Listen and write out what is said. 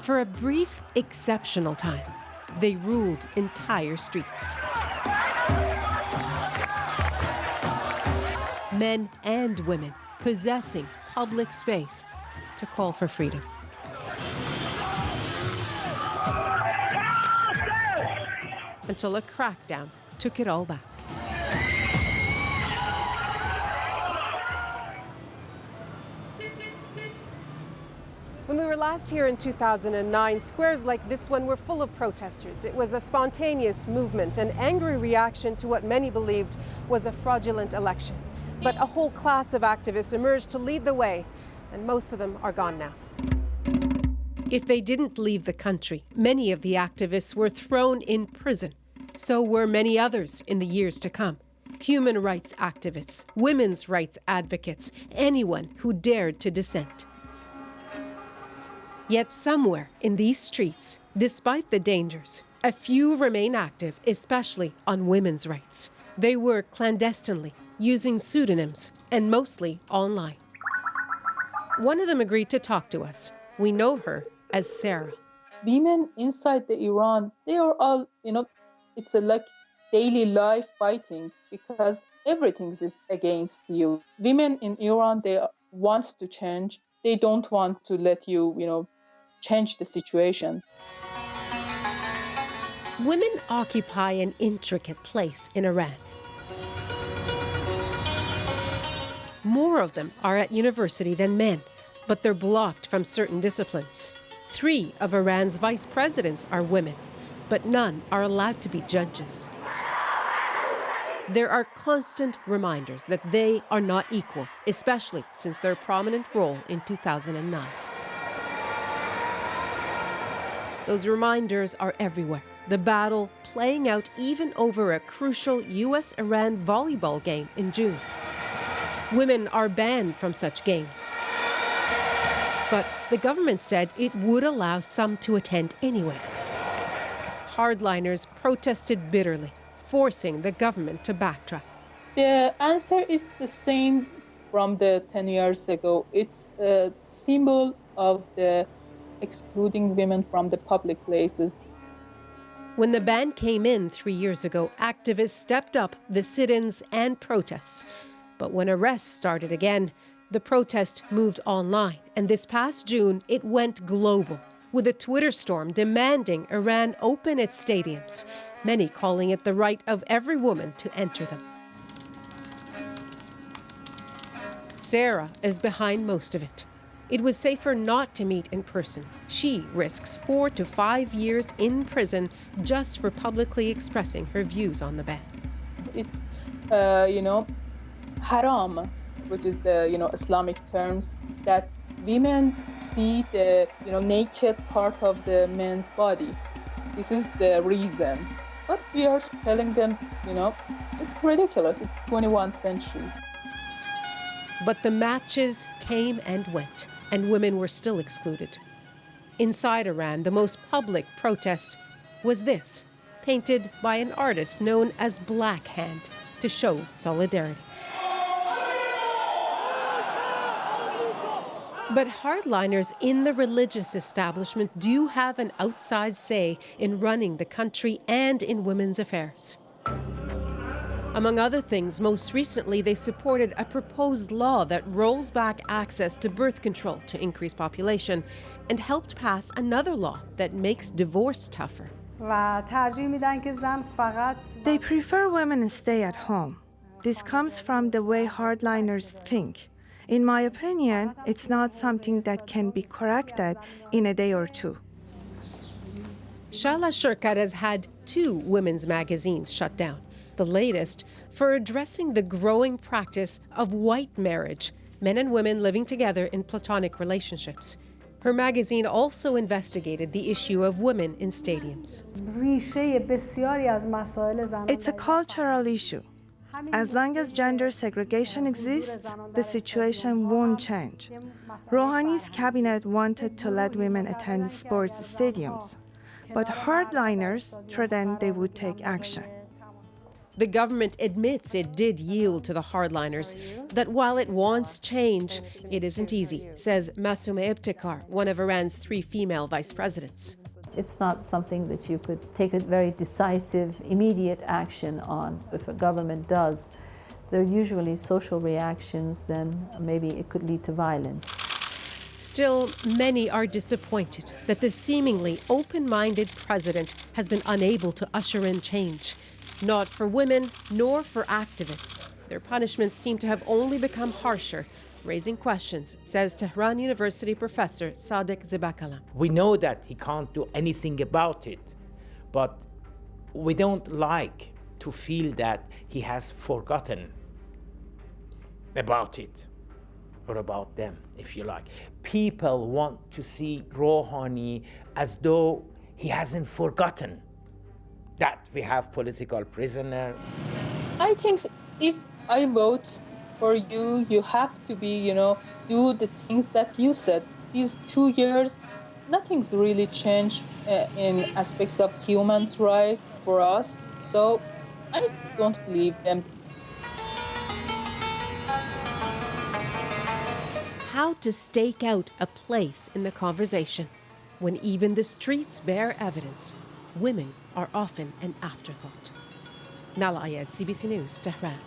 For a brief, exceptional time, they ruled entire streets. Men and women possessing public space to call for freedom. Until a crackdown took it all back. When we were last here in 2009, squares like this one were full of protesters. It was a spontaneous movement, an angry reaction to what many believed was a fraudulent election. But a whole class of activists emerged to lead the way, and most of them are gone now. If they didn't leave the country, many of the activists were thrown in prison. So were many others in the years to come. Human rights activists, women's rights advocates, anyone who dared to dissent. Yet somewhere in these streets, despite the dangers, a few remain active, especially on women's rights. They work clandestinely, using pseudonyms, and mostly online. One of them agreed to talk to us. We know her as Sarah. Women inside the Iran, they are all, it's like daily life fighting because everything is against you. Women in Iran, they want to change. They don't want to let you, change the situation. Women occupy an intricate place in Iran. More of them are at university than men, but they're blocked from certain disciplines. 3 of Iran's vice presidents are women, but none are allowed to be judges. There are constant reminders that they are not equal, especially since their prominent role in 2009. Those reminders are everywhere. The battle playing out even over a crucial US-Iran volleyball game in June. Women are banned from such games. But the government said it would allow some to attend anyway. Hardliners protested bitterly, forcing the government to backtrack. The answer is the same from the 10 years ago. It's a symbol of the excluding women from the public places. When the ban came in 3 years ago, activists stepped up the sit-ins and protests. But when arrests started again, the protest moved online. And this past June, it went global, with a Twitter storm demanding Iran open its stadiums, many calling it the right of every woman to enter them. Sarah is behind most of it. It was safer not to meet in person. She risks 4 to 5 years in prison just for publicly expressing her views on the ban. It's, haram, which is the, Islamic terms, that women see the, naked part of the man's body. This is the reason. But we are telling them, it's ridiculous. It's 21st century. But the matches came and went, and women were still excluded. Inside Iran, the most public protest was this, painted by an artist known as Black Hand to show solidarity. But hardliners in the religious establishment do have an outside say in running the country and in women's affairs. Among other things, most recently they supported a proposed law that rolls back access to birth control to increase population and helped pass another law that makes divorce tougher. They prefer women stay at home. This comes from the way hardliners think. In my opinion, it's not something that can be corrected in a day or two. Nahlah Ayed has had 2 women's magazines shut down, the latest for addressing the growing practice of white marriage, men and women living together in platonic relationships. Her magazine also investigated the issue of women in stadiums. It's a cultural issue. As long as gender segregation exists, the situation won't change. Rouhani's cabinet wanted to let women attend sports stadiums, but hardliners threatened they would take action. The government admits it did yield to the hardliners, that while it wants change, it isn't easy, says Massoumeh Ibtikar, one of Iran's 3 female vice presidents. It's not something that you could take a very decisive, immediate action on. If a government does, there are usually social reactions, then maybe it could lead to violence. Still, many are disappointed that the seemingly open-minded president has been unable to usher in change. Not for women, nor for activists. Their punishments seem to have only become harsher, raising questions, says Tehran University professor Sadek Zibakala. We know that he can't do anything about it, but we don't like to feel that he has forgotten about it, or about them, if you like. People want to see Rouhani as though he hasn't forgotten that we have political prisoners. I think if I vote for you, you have to be, do the things that you said. These 2 years, nothing's really changed in aspects of human rights for us. So I don't believe them. How to stake out a place in the conversation when even the streets bear evidence women are often an afterthought. Nahlah Ayed, CBC News, Tehran.